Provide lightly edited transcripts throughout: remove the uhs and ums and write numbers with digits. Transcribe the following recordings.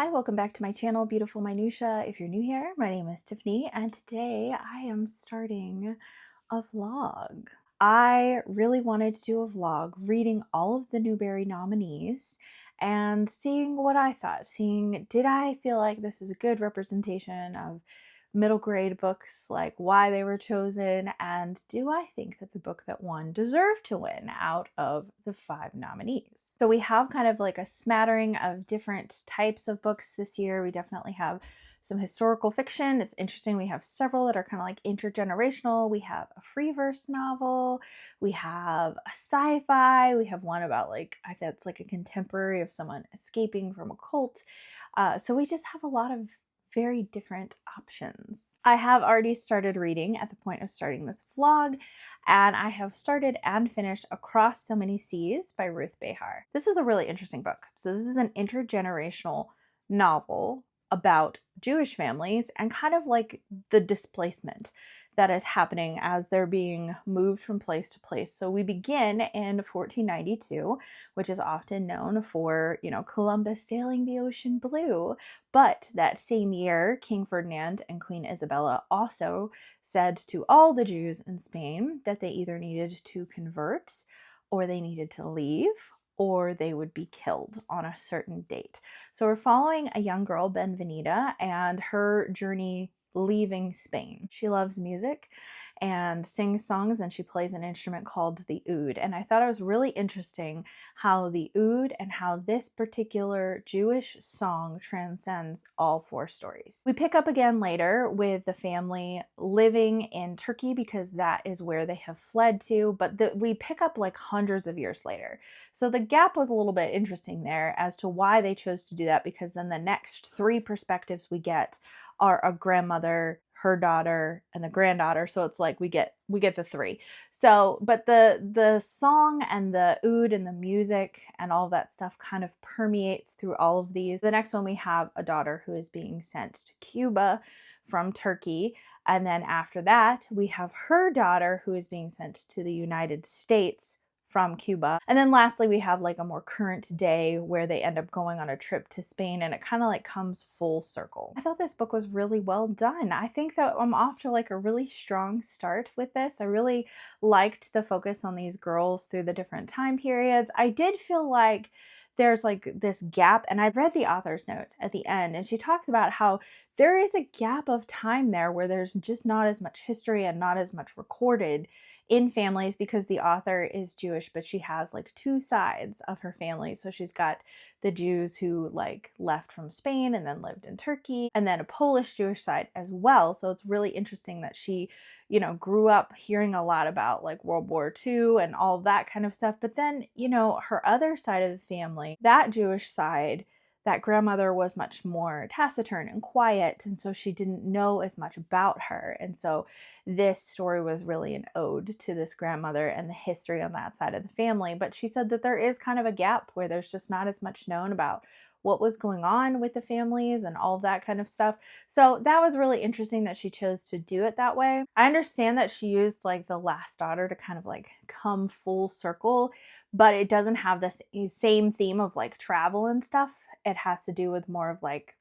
Hi, welcome back to my channel, Beautiful Minutia. If you're new here, my name is Tiffany, and today I am starting a vlog. I really wanted to do a vlog reading all of the Newbery nominees and seeing what I thought, seeing did I feel like this is a good representation of middle grade books, like why they were chosen, and do I think that the book that won deserved to win out of the 5 nominees. So we have kind of like a smattering of different types of books this year. We definitely have some historical fiction. It's interesting. We have several that are kind of like intergenerational. We have a free verse novel. We have a sci-fi. We have one about I think it's like a contemporary of someone escaping from a cult. So we just have a lot of very different options. I have already started reading at the point of starting this vlog, and I have started and finished Across So Many Seas by Ruth Behar. This was a really interesting book. So this is an intergenerational novel about Jewish families and kind of like the displacement that is happening as they're being moved from place to place. So we begin in 1492, which is often known for, Columbus sailing the ocean blue. But that same year, King Ferdinand and Queen Isabella also said to all the Jews in Spain that they either needed to convert or they needed to leave or they would be killed on a certain date. So we're following a young girl, Benvenida, and her journey leaving Spain. She loves music and sings songs, and she plays an instrument called the oud. And I thought it was really interesting how the oud and how this particular Jewish song transcends all 4 stories. We pick up again later with the family living in Turkey because that is where they have fled to, but we pick up like hundreds of years later. So the gap was a little bit interesting there as to why they chose to do that, because then the next 3 perspectives we get are a grandmother, her daughter, and the granddaughter. So it's like we get the 3. So, but the song and the oud and the music and all that stuff kind of permeates through all of these. The next one, we have a daughter who is being sent to Cuba from Turkey. And then after that, we have her daughter who is being sent to the United States from Cuba. And then lastly, we have like a more current day where they end up going on a trip to Spain, and it kind of like comes full circle. I thought this book was really well done. I think that I'm off to like a really strong start with this. I really liked the focus on these girls through the different time periods. I did feel like there's like this gap, and I read the author's note at the end, and she talks about how there is a gap of time there where there's just not as much history and not as much recorded in families, because the author is Jewish, but she has like 2 sides of her family. So she's got the Jews who like left from Spain and then lived in Turkey, and then a Polish Jewish side as well. So it's really interesting that she, grew up hearing a lot about like World War II and all of that kind of stuff. But then, her other side of the family, that Jewish side, that grandmother was much more taciturn and quiet, and so she didn't know as much about her. And so this story was really an ode to this grandmother and the history on that side of the family. But she said that there is kind of a gap where there's just not as much known about what was going on with the families and all of that kind of stuff. So that was really interesting that she chose to do it that way. I understand that she used like the last daughter to kind of like come full circle, but it doesn't have this same theme of like travel and stuff. It has to do with more of like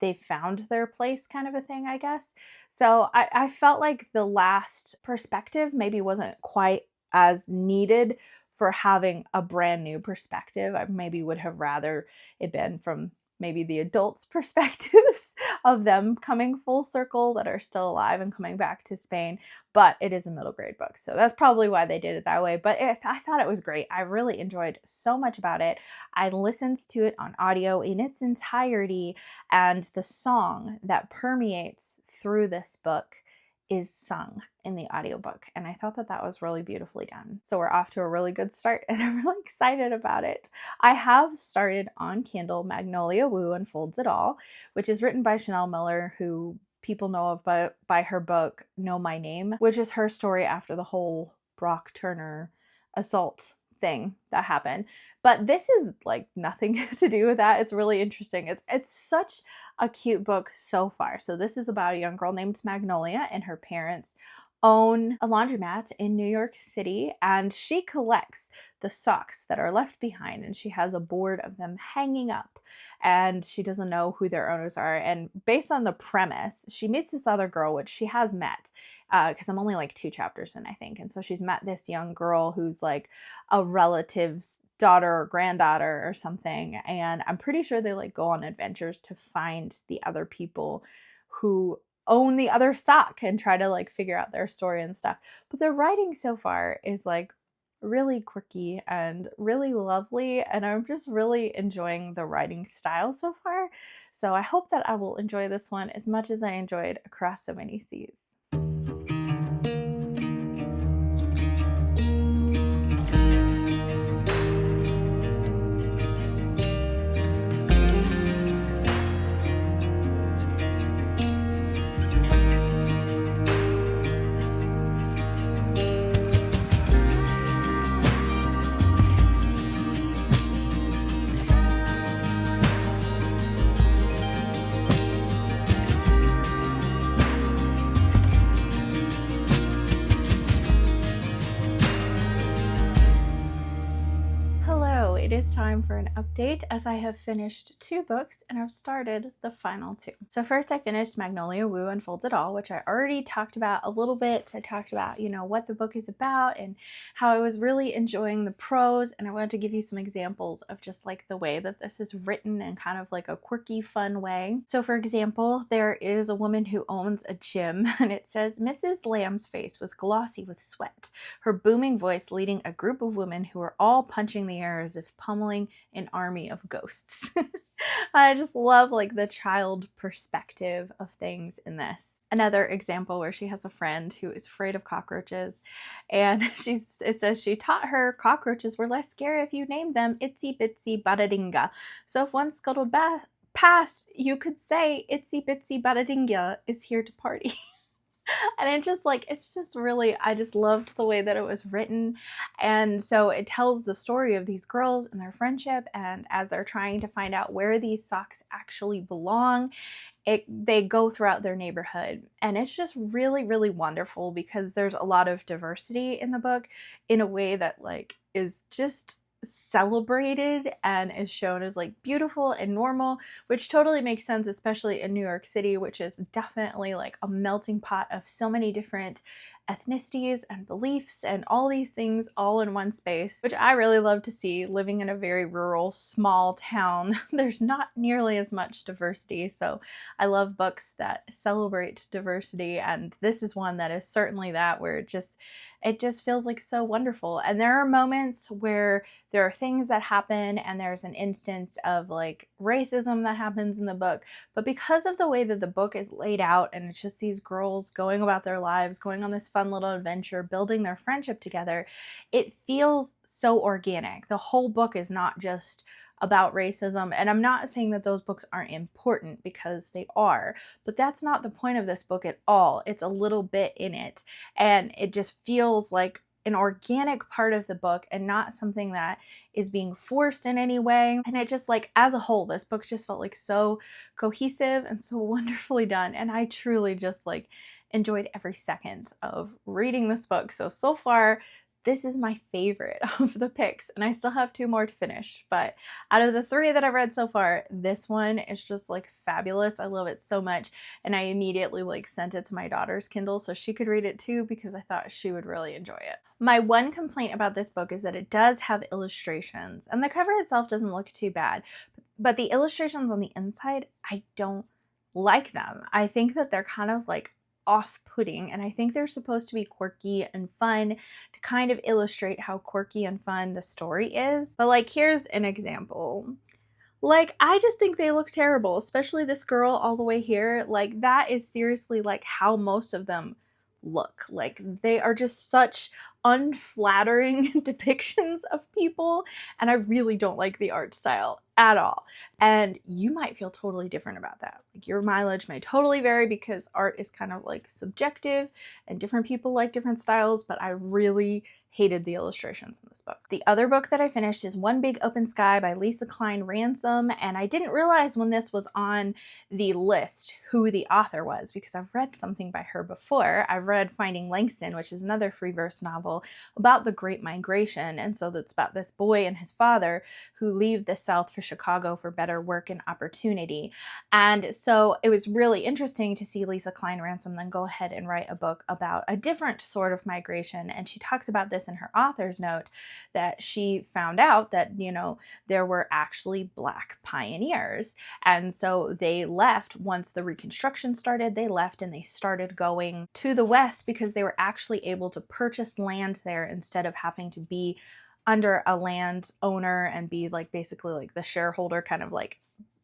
they found their place kind of a thing, I guess. So I felt like the last perspective maybe wasn't quite as needed for having a brand new perspective. I maybe would have rather it been from maybe the adults' perspectives of them coming full circle that are still alive and coming back to Spain, but it is a middle grade book. So that's probably why they did it that way, but I thought it was great. I really enjoyed so much about it. I listened to it on audio in its entirety, and the song that permeates through this book is sung in the audiobook, and I thought that that was really beautifully done. So we're off to a really good start, and I'm really excited about it. I have started on Kindle Magnolia Wu Unfolds It All, which is written by Chanel Miller, who people know of by her book Know My Name, which is her story after the whole Brock Turner assault thing that happened. But this is like nothing to do with that. It's really interesting. It's such a cute book so far. So this is about a young girl named Magnolia, and her parents own a laundromat in New York City, and she collects the socks that are left behind, and she has a board of them hanging up, and she doesn't know who their owners are. And based on the premise, she meets this other girl, which she has met, because I'm only like 2 chapters in, I think. And so she's met this young girl who's like a relative's daughter or granddaughter or something, and I'm pretty sure they like go on adventures to find the other people who own the other sock and try to like figure out their story and stuff. But the writing so far is like really quirky and really lovely, and I'm just really enjoying the writing style so far. So I hope that I will enjoy this one as much as I enjoyed Across So Many Seas. It is time for an update, as I have finished 2 books and I've started the final 2. So first I finished Magnolia Wu Unfolds It All, which I already talked about a little bit. I talked about, what the book is about and how I was really enjoying the prose, and I wanted to give you some examples of just like the way that this is written in kind of like a quirky, fun way. So for example, there is a woman who owns a gym, and it says, Mrs. Lamb's face was glossy with sweat, her booming voice leading a group of women who were all punching the air as if pummeling an army of ghosts. I just love like the child perspective of things in this. Another example where she has a friend who is afraid of cockroaches, and it says she taught her cockroaches were less scary if you named them Itsy Bitsy Badadinga. So if one scuttled past, you could say Itsy Bitsy Badadinga is here to party. And it's just really, I just loved the way that it was written. And so it tells the story of these girls and their friendship, and as they're trying to find out where these socks actually belong, they go throughout their neighborhood. And it's just really, really wonderful because there's a lot of diversity in the book in a way that like is just celebrated and is shown as like beautiful and normal, which totally makes sense, especially in New York City, which is definitely like a melting pot of so many different ethnicities and beliefs and all these things all in one space, which I really love to see. Living in a very rural, small town, there's not nearly as much diversity, so I love books that celebrate diversity, and this is one that is certainly that, where it just feels like so wonderful. And there are moments where there are things that happen and there's an instance of like racism that happens in the book, but because of the way that the book is laid out, and it's just these girls going about their lives, going on this fun little adventure, building their friendship together, it feels so organic. The whole book is not just about racism, and I'm not saying that those books aren't important, because they are, but that's not the point of this book at all. It's a little bit in it, and it just feels like an organic part of the book and not something that is being forced in any way. And it just like, as a whole, this book just felt like so cohesive and so wonderfully done, and I truly just like enjoyed every second of reading this book. So far, this is my favorite of the picks, and I still have 2 more to finish, but out of the 3 that I've read so far, this one is just like fabulous. I love it so much, and I immediately like sent it to my daughter's Kindle so she could read it too, because I thought she would really enjoy it. My one complaint about this book is that it does have illustrations, and the cover itself doesn't look too bad, but the illustrations on the inside, I don't like them. I think that they're kind of like off-putting, and I think they're supposed to be quirky and fun to kind of illustrate how quirky and fun the story is. But like, here's an example. Like, I just think they look terrible, especially this girl all the way here. Like, that is seriously like how most of them look. Like, they are just such unflattering depictions of people, and I really don't like the art style at all. And you might feel totally different about that. Like, your mileage may totally vary, because art is kind of like subjective and different people like different styles, but I really hated the illustrations in this book. The other book that I finished is One Big Open Sky by Lisa Klein Ransom, and I didn't realize when this was on the list who the author was because I've read something by her before. I've read Finding Langston, which is another free verse novel about the Great Migration, and so that's about this boy and his father who leave the South for Chicago for better work and opportunity. And so it was really interesting to see Lisa Klein Ransom then go ahead and write a book about a different sort of migration, and she talks about this in her author's note that she found out that, there were actually Black pioneers. And so they left once the Reconstruction started. They left and they started going to the West because they were actually able to purchase land there instead of having to be under a land owner and be basically the shareholder, kind of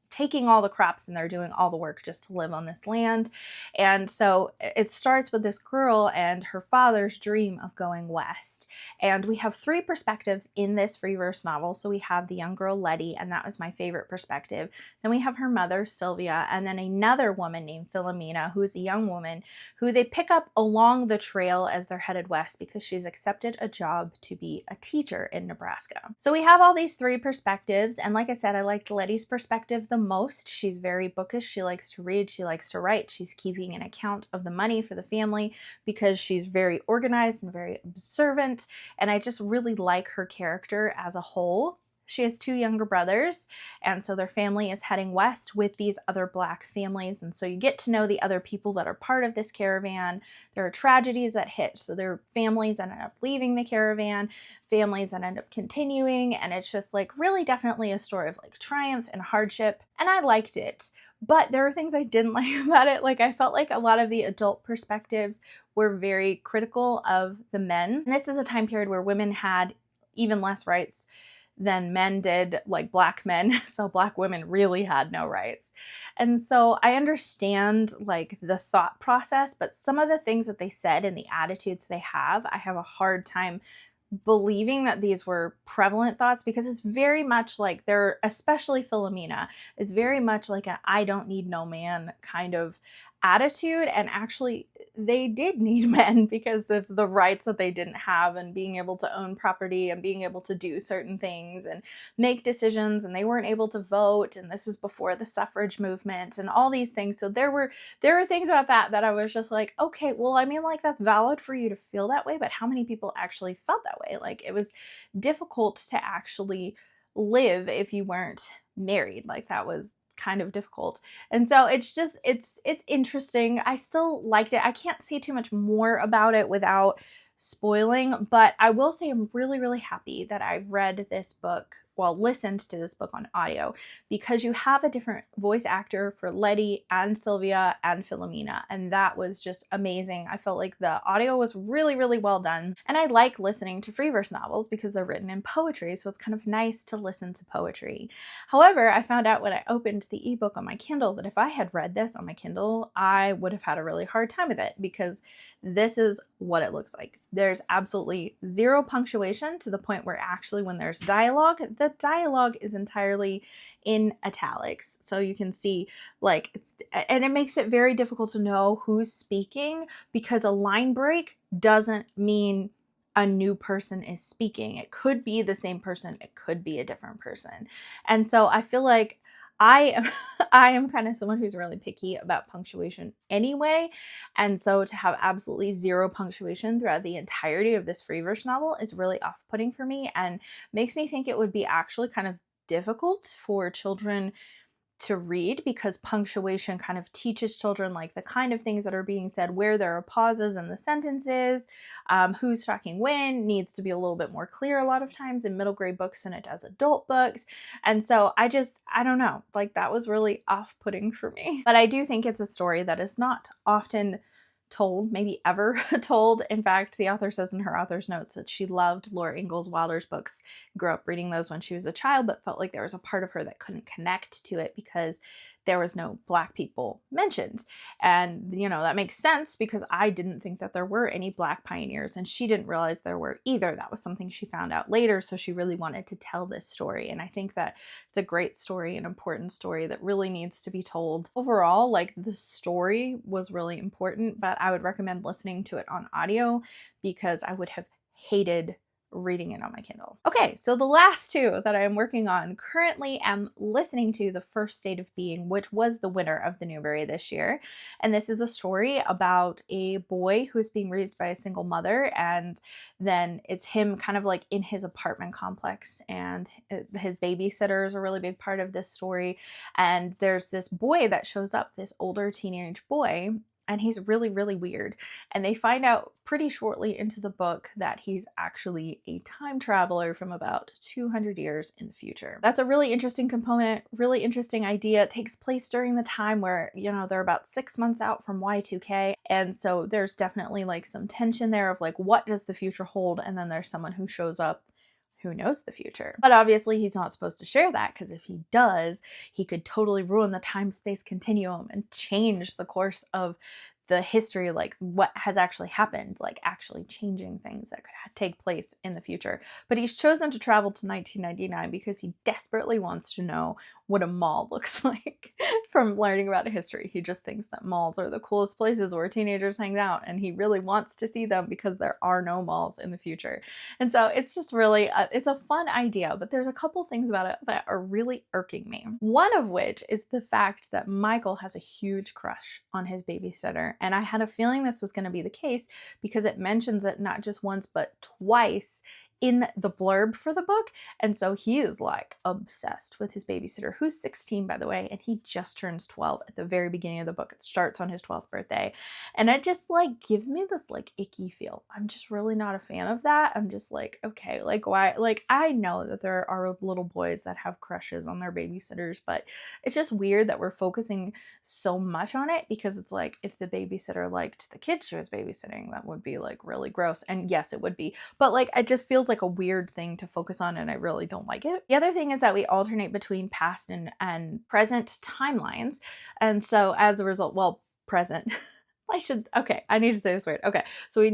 taking all the crops, and they're doing all the work just to live on this land. And so it starts with this girl and her father's dream of going west. And we have three perspectives in this free verse novel. So we have the young girl, Letty, and that was my favorite perspective. Then we have her mother, Sylvia, and then another woman named Philomena, who's a young woman who they pick up along the trail as they're headed west because she's accepted a job to be a teacher in Nebraska. So we have all these three perspectives. And like I said, I liked Letty's perspective the most. She's very bookish. She likes to read. She likes to write. She's keeping an account of the money for the family because she's very organized and very observant. And I just really like her character as a whole. She has two younger brothers, and so their family is heading west with these other Black families. And so you get to know the other people that are part of this caravan. There are tragedies that hit. So there are families that end up leaving the caravan, families that end up continuing. And it's just really definitely a story of triumph and hardship. And I liked it. But there are things I didn't like about it. I felt like a lot of the adult perspectives were very critical of the men. And this is a time period where women had even less rights than men did, Black men. So Black women really had no rights. And so I understand the thought process, but some of the things that they said and the attitudes they have, I have a hard time believing that these were prevalent thoughts because it's very much they're, especially Philomena, is very much a I don't need no man kind of attitude. And actually they did need men because of the rights that they didn't have and being able to own property and being able to do certain things and make decisions, and they weren't able to vote. And this is before the suffrage movement and all these things. So there were things about that I was just okay, well, I mean, that's valid for you to feel that way, but how many people actually felt that way? It was difficult to actually live if you weren't married. That was kind of difficult. And so it's just, it's interesting. I still liked it. I can't say too much more about it without spoiling, but I will say I'm really, really happy that I read this book, listened to this book on audio, because you have a different voice actor for Letty and Sylvia and Philomena, and that was just amazing. I felt like the audio was really, really well done, and I like listening to free verse novels because they're written in poetry, so it's kind of nice to listen to poetry. However, I found out when I opened the ebook on my Kindle that if I had read this on my Kindle, I would have had a really hard time with it because this is what it looks like. There's absolutely zero punctuation to the point where actually when there's dialogue, the dialogue is entirely in italics. So you can see and it makes it very difficult to know who's speaking because a line break doesn't mean a new person is speaking. It could be the same person. It could be a different person. And so I feel like I am kind of someone who's really picky about punctuation anyway. And so to have absolutely zero punctuation throughout the entirety of this free verse novel is really off-putting for me and makes me think it would be actually kind of difficult for children to read because punctuation kind of teaches children the kind of things that are being said, where there are pauses in the sentences, who's talking when needs to be a little bit more clear a lot of times in middle grade books than it does adult books. And so I don't know, that was really off-putting for me. But I do think it's a story that is not often told, maybe ever told. In fact, the author says in her author's notes that she loved Laura Ingalls Wilder's books, grew up reading those when she was a child, but felt like there was a part of her that couldn't connect to it because there was no Black people mentioned. And, that makes sense because I didn't think that there were any Black pioneers and she didn't realize there were either. That was something she found out later. So she really wanted to tell this story. And I think that it's a great story, an important story that really needs to be told. Overall, the story was really important, but I would recommend listening to it on audio because I would have hated reading it on my Kindle. Okay, so the last two that I am working on currently am listening to The First State of Being, which was the winner of the Newbery this year. And this is a story about a boy who is being raised by a single mother, and then it's him kind of like in his apartment complex, and his babysitter is a really big part of this story. And there's this boy that shows up, this older teenage boy, and he's really, really weird. And they find out pretty shortly into the book that he's actually a time traveler from about 200 years in the future. That's a really interesting component, really interesting idea. It takes place during the time where, you know, they're about 6 months out from Y2K. And so there's definitely like some tension there of like, what does the future hold? And then there's someone who shows up who knows the future. But obviously he's not supposed to share that, because if he does, he could totally ruin the time-space continuum and change the course of the history, like what has actually happened, like actually changing things that could take place in the future. But he's chosen to travel to 1999 because he desperately wants to know what a mall looks like from learning about history. He just thinks that malls are the coolest places where teenagers hang out, and he really wants to see them because there are no malls in the future. And so it's just really, it's a fun idea, but there's a couple things about it that are really irking me. One of which is the fact that Michael has a huge crush on his babysitter. And I had a feeling this was going to be the case because it mentions it not just once, but twice in the blurb for the book. And so he is like obsessed with his babysitter, who's 16, by the way, and he just turns 12 at the very beginning of the book. It starts on his 12th birthday. And it just like gives me this like icky feel. I'm just really not a fan of that. I'm just like, okay, like why? Like I know that there are little boys that have crushes on their babysitters, but it's just weird that we're focusing so much on it, because it's like if the babysitter liked the kid she was babysitting, that would be like really gross. And yes, it would be. But like it just feels like a weird thing to focus on, and I really don't like it. The other thing is that we alternate between past and present timelines. And so as a result, well, present. I need to say this word. Okay, so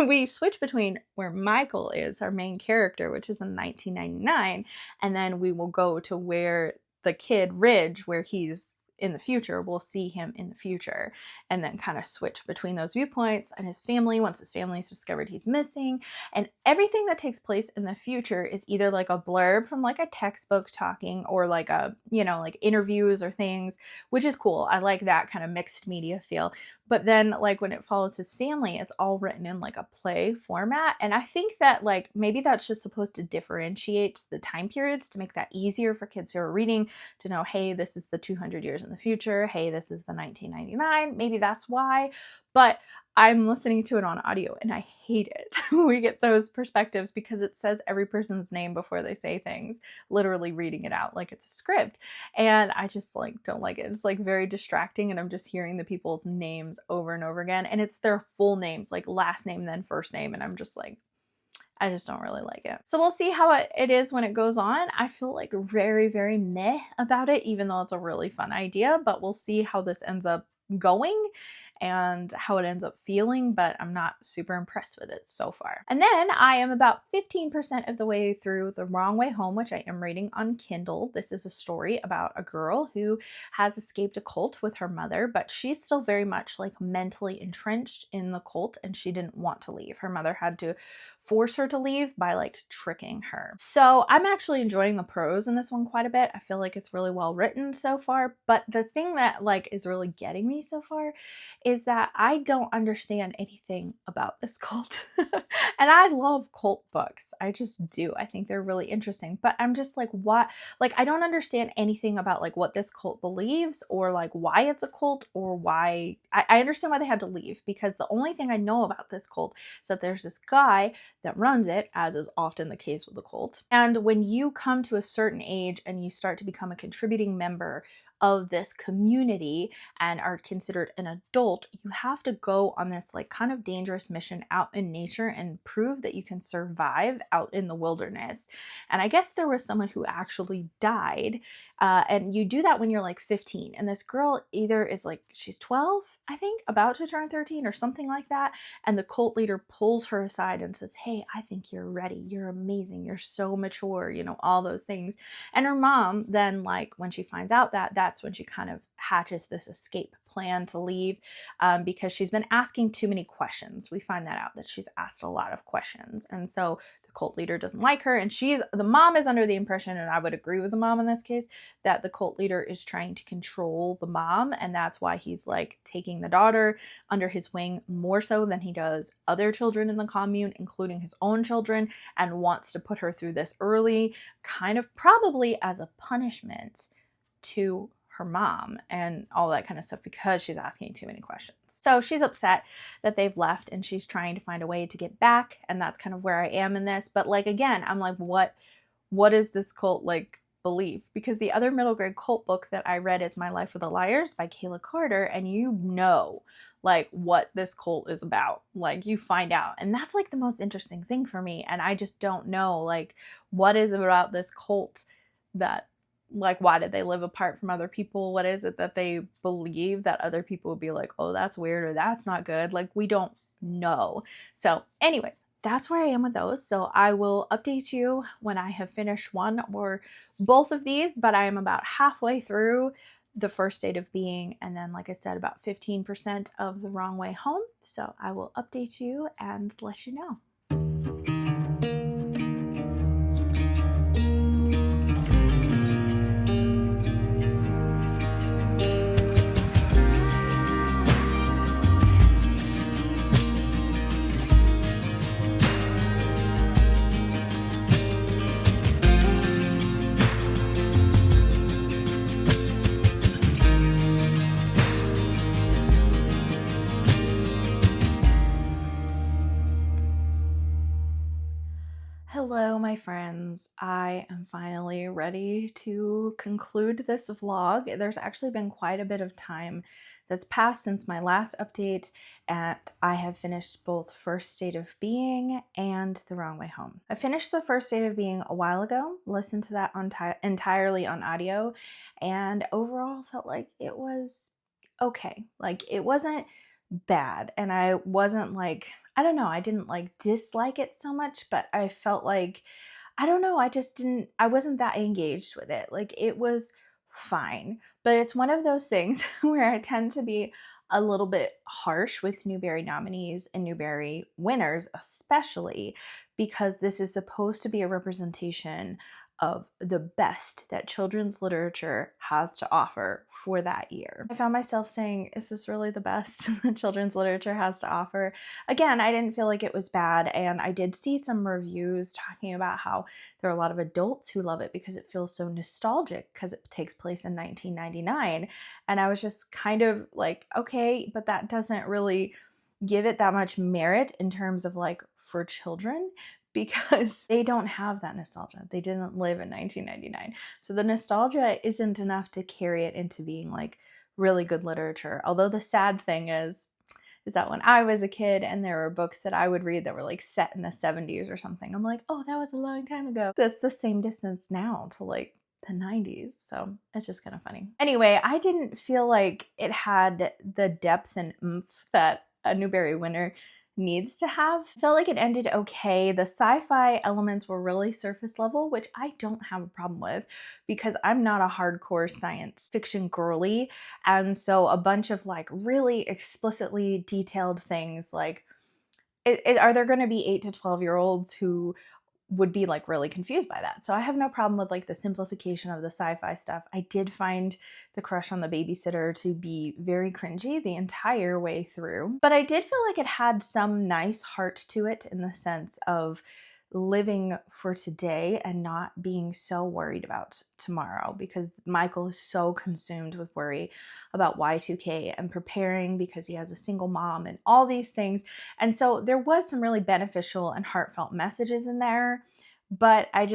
we switch between where Michael is, our main character, which is in 1999, and then we will go to where the kid, Ridge, where he's in the future, we'll see him in the future, and then kind of switch between those viewpoints and his family once his family is discovered he's missing. And everything that takes place in the future is either like a blurb from like a textbook talking, or like a, you know, like interviews or things, which is cool. I like that kind of mixed media feel. But then like when it follows his family, it's all written in like a play format. And I think that like maybe that's just supposed to differentiate the time periods to make that easier for kids who are reading to know, hey, this is the 200 years in the future. Hey, this is the 1999. Maybe that's why. But I'm listening to it on audio and I hate it. We get those perspectives because it says every person's name before they say things, literally reading it out like it's a script. And I just like don't like it. It's like very distracting, and I'm just hearing the people's names over and over again. And it's their full names, like last name, then first name. And I'm just like, I just don't really like it. So we'll see how it is when it goes on. I feel like very, very meh about it, even though it's a really fun idea, but we'll see how this ends up going and how it ends up feeling, but I'm not super impressed with it so far. And then I am about 15% of the way through The Wrong Way Home, which I am reading on Kindle. This is a story about a girl who has escaped a cult with her mother, but she's still very much like mentally entrenched in the cult, and she didn't want to leave. Her mother had to force her to leave by like tricking her. So I'm actually enjoying the prose in this one quite a bit. I feel like it's really well written so far, but the thing that like is really getting me so far is that I don't understand anything about this cult. And I love cult books. I just do. I think they're really interesting, but I'm just like, what? Like, I don't understand anything about like what this cult believes, or like why it's a cult, or why I understand why they had to leave, because the only thing I know about this cult is that there's this guy that runs it, as is often the case with the cult. And when you come to a certain age and you start to become a contributing member of this community and are considered an adult, you have to go on this like kind of dangerous mission out in nature and prove that you can survive out in the wilderness. And I guess there was someone who actually died, and you do that when you're like 15, and this girl either is like, she's 12, I think, about to turn 13 or something like that, and the cult leader pulls her aside and says, hey, I think you're ready, you're amazing, you're so mature, you know, all those things. And her mom then, like, when she finds out that that's when she kind of hatches this escape plan to leave, because she's been asking too many questions. We find that she's asked a lot of questions. And so the cult leader doesn't like her. And the mom is under the impression, and I would agree with the mom in this case, that the cult leader is trying to control the mom. And that's why he's like taking the daughter under his wing more so than he does other children in the commune, including his own children, and wants to put her through this early, kind of probably as a punishment to her mom and all that kind of stuff, because she's asking too many questions. So she's upset that they've left, and she's trying to find a way to get back. And that's kind of where I am in this. But like, again, I'm like, what is this cult like belief? Because the other middle grade cult book that I read is My Life with the Liars by Kayla Carter. And like what this cult is about, like you find out. And that's like the most interesting thing for me. And I just don't know, like, what is it about this cult that, like, why did they live apart from other people? What is it that they believe that other people would be like, oh, that's weird, or that's not good? Like, we don't know. So anyways, that's where I am with those. So I will update you when I have finished one or both of these, but I am about halfway through The First State of Being, and then, like I said, about 15% of The Wrong Way Home. So I will update you and let you know. Hello, my friends. I am finally ready to conclude this vlog. There's actually been quite a bit of time that's passed since my last update, and I have finished both First State of Being and The Wrong Way Home. I finished The First State of Being a while ago, listened to that entirely on audio, and overall felt like it was okay. Like, it wasn't bad, and I wasn't like, I don't know, I didn't like dislike it so much, but I felt like, I don't know, I wasn't that engaged with it. Like, it was fine, but it's one of those things where I tend to be a little bit harsh with Newbery nominees and Newbery winners, especially because this is supposed to be a representation of the best that children's literature has to offer for that year. I found myself saying, is this really the best that children's literature has to offer? Again, I didn't feel like it was bad, and I did see some reviews talking about how there are a lot of adults who love it because it feels so nostalgic because it takes place in 1999, and I was just kind of like, okay, but that doesn't really give it that much merit in terms of like for children, because they don't have that nostalgia. They didn't live in 1999. So the nostalgia isn't enough to carry it into being like really good literature. Although the sad thing is that when I was a kid and there were books that I would read that were like set in the 70s or something, I'm like, oh, that was a long time ago. That's the same distance now to like the 90s. So it's just kind of funny. Anyway, I didn't feel like it had the depth and oomph that a Newbery winner needs to have. Felt like it ended okay. The sci-fi elements were really surface level, which I don't have a problem with because I'm not a hardcore science fiction girly. And so a bunch of like really explicitly detailed things like, are there going to be 8 to 12-year-olds who would be like really confused by that? So I have no problem with like the simplification of the sci-fi stuff. I did find the crush on the babysitter to be very cringy the entire way through, but I did feel like it had some nice heart to it in the sense of living for today and not being so worried about tomorrow, because Michael is so consumed with worry about Y2K and preparing because he has a single mom and all these things. And so there was some really beneficial and heartfelt messages in there, but I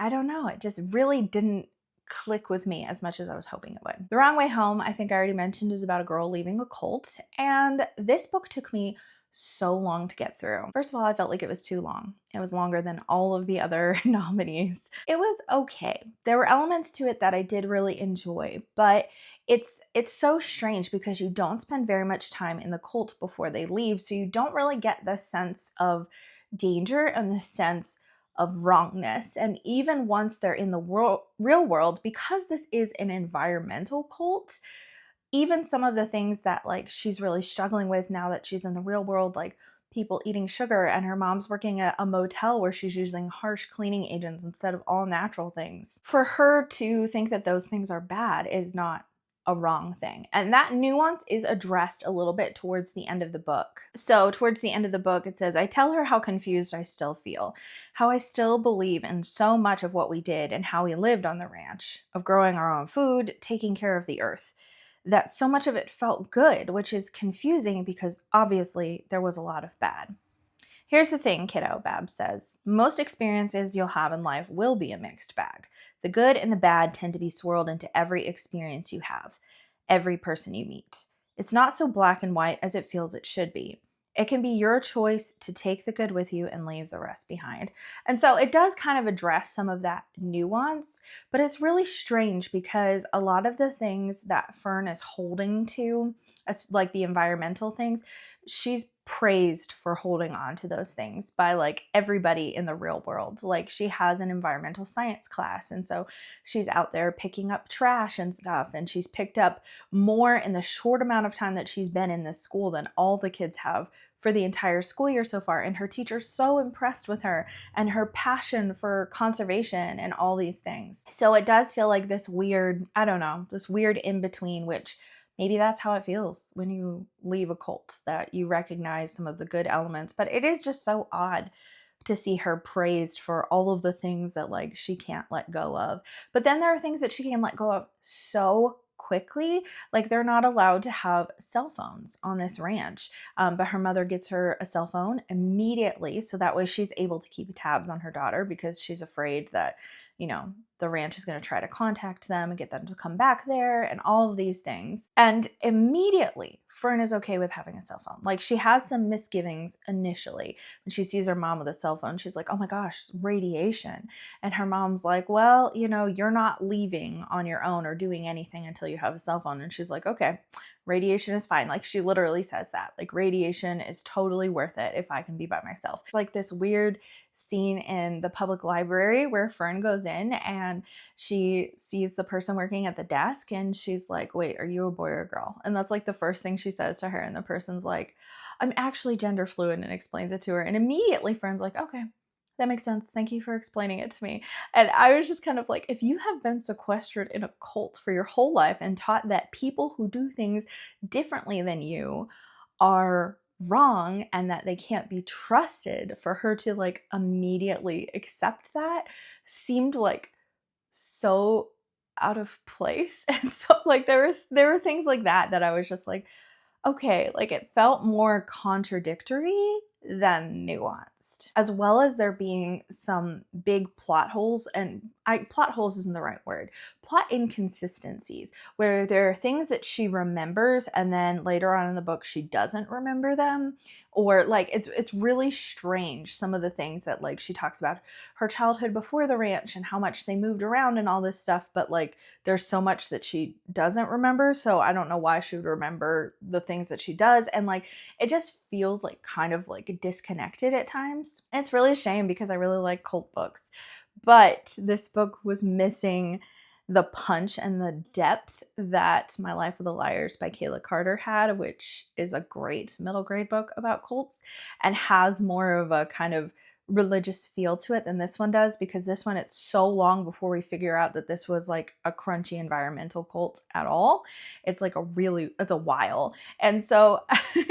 don't know, it just really didn't click with me as much as I was hoping it would. The Wrong Way Home, I think I already mentioned, is about a girl leaving a cult, and this book took me so long to get through. First of all, I felt like it was too long. It was longer than all of the other nominees. It was okay. There were elements to it that I did really enjoy, but it's so strange because you don't spend very much time in the cult before they leave, so you don't really get the sense of danger and the sense of wrongness. And even once they're in the real world, because this is an environmental cult, even some of the things that like she's really struggling with now that she's in the real world, like people eating sugar, and her mom's working at a motel where she's using harsh cleaning agents instead of all natural things. For her to think that those things are bad is not a wrong thing. And that nuance is addressed a little bit towards the end of the book. So towards the end of the book, it says, I tell her how confused I still feel, how I still believe in so much of what we did and how we lived on the ranch, of growing our own food, taking care of the earth, that so much of it felt good, which is confusing because obviously there was a lot of bad. Here's the thing, kiddo, Babs says. Most experiences you'll have in life will be a mixed bag. The good and the bad tend to be swirled into every experience you have, every person you meet. It's not so black and white as it feels it should be. It can be your choice to take the good with you and leave the rest behind. And so it does kind of address some of that nuance, but it's really strange because a lot of the things that Fern is holding to, as like the environmental things, she's praised for holding on to those things by like everybody in the real world. Like she has an environmental science class, and so she's out there picking up trash and stuff, and she's picked up more in the short amount of time that she's been in this school than all the kids have for the entire school year so far. And her teacher's so impressed with her and her passion for conservation and all these things. So it does feel like this weird, I don't know, this weird in between, which maybe that's how it feels when you leave a cult, that you recognize some of the good elements. But it is just so odd to see her praised for all of the things that like she can't let go of. But then there are things that she can let go of so quickly. Like they're not allowed to have cell phones on this ranch, but her mother gets her a cell phone immediately, so that way she's able to keep tabs on her daughter because she's afraid that, you know, the ranch is going to try to contact them and get them to come back there and all of these things. And immediately Fern is okay with having a cell phone. Like she has some misgivings initially when she sees her mom with a cell phone. She's like, oh my gosh, radiation. And her mom's like, well, you know, you're not leaving on your own or doing anything until you have a cell phone. And she's like, okay, radiation is fine. Like she literally says that, like radiation is totally worth it if I can be by myself. Like this weird scene in the public library where Fern goes in and she sees the person working at the desk and she's like, wait, are you a boy or a girl? And that's like the first thing she says to her. And the person's like, I'm actually gender fluid, and explains it to her. And immediately Fern's like, okay, that makes sense. Thank you for explaining it to me. And I was just kind of like, if you have been sequestered in a cult for your whole life and taught that people who do things differently than you are wrong and that they can't be trusted, for her to like immediately accept that seemed like so out of place. And so like there were things like that I was just like, okay, like it felt more contradictory than nuanced, as well as there being some big plot holes. And plot holes isn't the right word, plot inconsistencies, where there are things that she remembers and then later on in the book she doesn't remember them, or like it's really strange, some of the things that like she talks about her childhood before the ranch and how much they moved around and all this stuff, but like there's so much that she doesn't remember, so I don't know why she would remember the things that she does. And like it just feels like kind of like disconnected at times. And it's really a shame because I really like cult books, but this book was missing the punch and the depth that My Life with the Liars by Kayla Carter had, which is a great middle grade book about cults and has more of a kind of religious feel to it than this one does, because this one, it's so long before we figure out that this was like a crunchy environmental cult at all. It's like it's a while. And so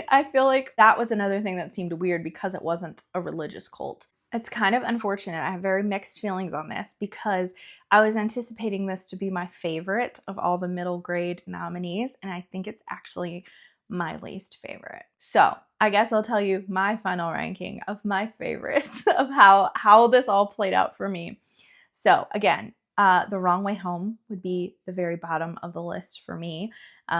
I feel like that was another thing that seemed weird because it wasn't a religious cult. It's kind of unfortunate. I have very mixed feelings on this because I was anticipating this to be my favorite of all the middle grade nominees, and I think it's actually my least favorite. So I guess I'll tell you my final ranking of my favorites of how this all played out for me. So again, The Wrong Way Home would be the very bottom of the list for me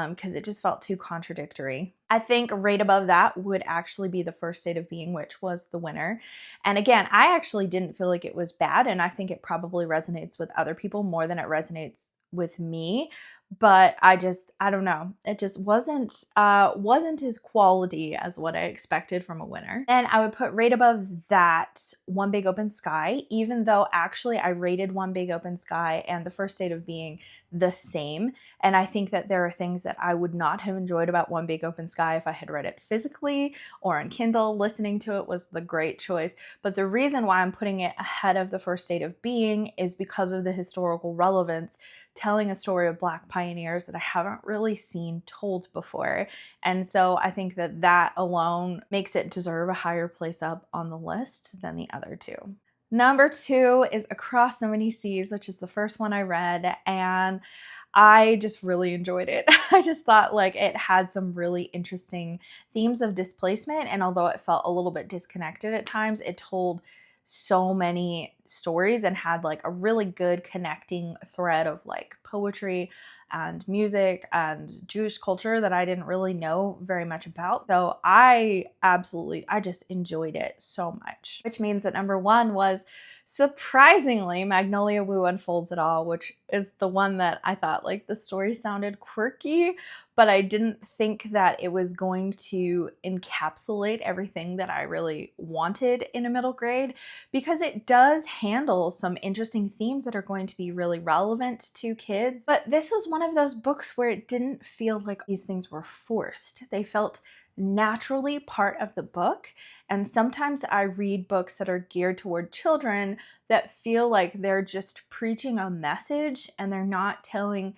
because it just felt too contradictory. I think right above that would actually be The First State of Being, which was the winner. And again, I actually didn't feel like it was bad, and I think it probably resonates with other people more than it resonates with me. but I don't know. It just wasn't as quality as what I expected from a winner. Then I would put right above that One Big Open Sky, even though actually I rated One Big Open Sky and The First State of Being the same. And I think that there are things that I would not have enjoyed about One Big Open Sky if I had read it physically or on Kindle. Listening to it was the great choice. But the reason why I'm putting it ahead of The First State of Being is because of the historical relevance, telling a story of Black pioneers that I haven't really seen told before. And so I think that that alone makes it deserve a higher place up on the list than the other two. Number 2 is Across So Many Seas, which is the first one I read, and I just really enjoyed it. I just thought like it had some really interesting themes of displacement, and although it felt a little bit disconnected at times, it told so many stories and had like a really good connecting thread of like poetry and music and Jewish culture that I didn't really know very much about. So I just enjoyed it so much, which means that number 1 was surprisingly Magnolia Wu Unfolds It All, which is the one that I thought like the story sounded quirky, but I didn't think that it was going to encapsulate everything that I really wanted in a middle grade, because it does handle some interesting themes that are going to be really relevant to kids. But this was one of those books where it didn't feel like these things were forced. They felt naturally part of the book. And sometimes I read books that are geared toward children that feel like they're just preaching a message and they're not telling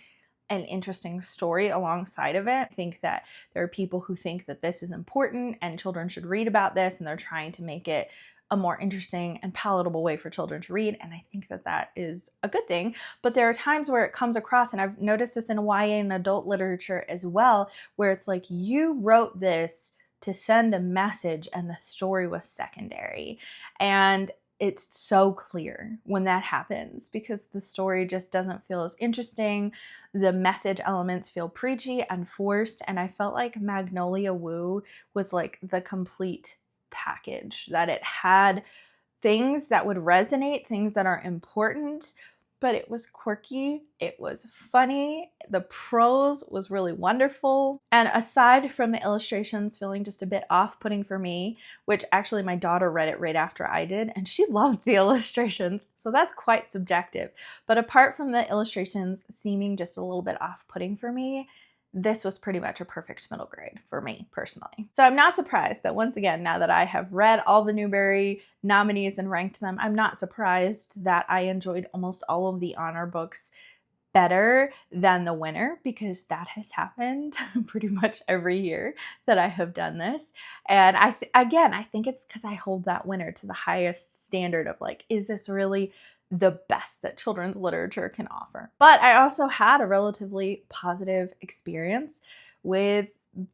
an interesting story alongside of it. I think that there are people who think that this is important and children should read about this, and they're trying to make it a more interesting and palatable way for children to read. And I think that that is a good thing. But there are times where it comes across, and I've noticed this in YA and adult literature as well, where it's like you wrote this to send a message and the story was secondary. And it's so clear when that happens because the story just doesn't feel as interesting. The message elements feel preachy and forced. And I felt like Magnolia Wu was like the complete package, that it had things that would resonate, things that are important, but it was quirky, it was funny, the prose was really wonderful. And aside from the illustrations feeling just a bit off-putting for me, which actually my daughter read it right after I did, and she loved the illustrations, so that's quite subjective. But apart from the illustrations seeming just a little bit off-putting for me, this was pretty much a perfect middle grade for me personally. So I'm not surprised that once again, now that I have read all the Newbery nominees and ranked them, I'm not surprised that I enjoyed almost all of the honor books better than the winner, because that has happened pretty much every year that I have done this. And I think it's because I hold that winner to the highest standard of like, is this really the best that children's literature can offer? But I also had a relatively positive experience with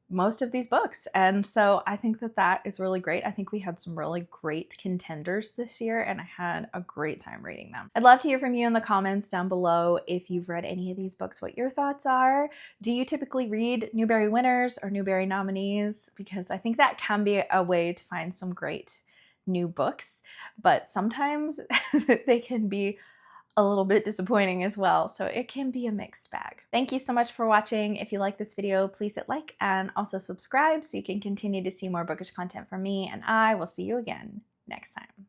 most of these books. And so I think that that is really great. I think we had some really great contenders this year, and I had a great time reading them. I'd love to hear from you in the comments down below if you've read any of these books, what your thoughts are. Do you typically read Newbery winners or Newbery nominees? Because I think that can be a way to find some great new books, but sometimes they can be a little bit disappointing as well. So it can be a mixed bag. Thank you so much for watching. If you like this video, please hit like and also subscribe so you can continue to see more bookish content from me, and I will see you again next time.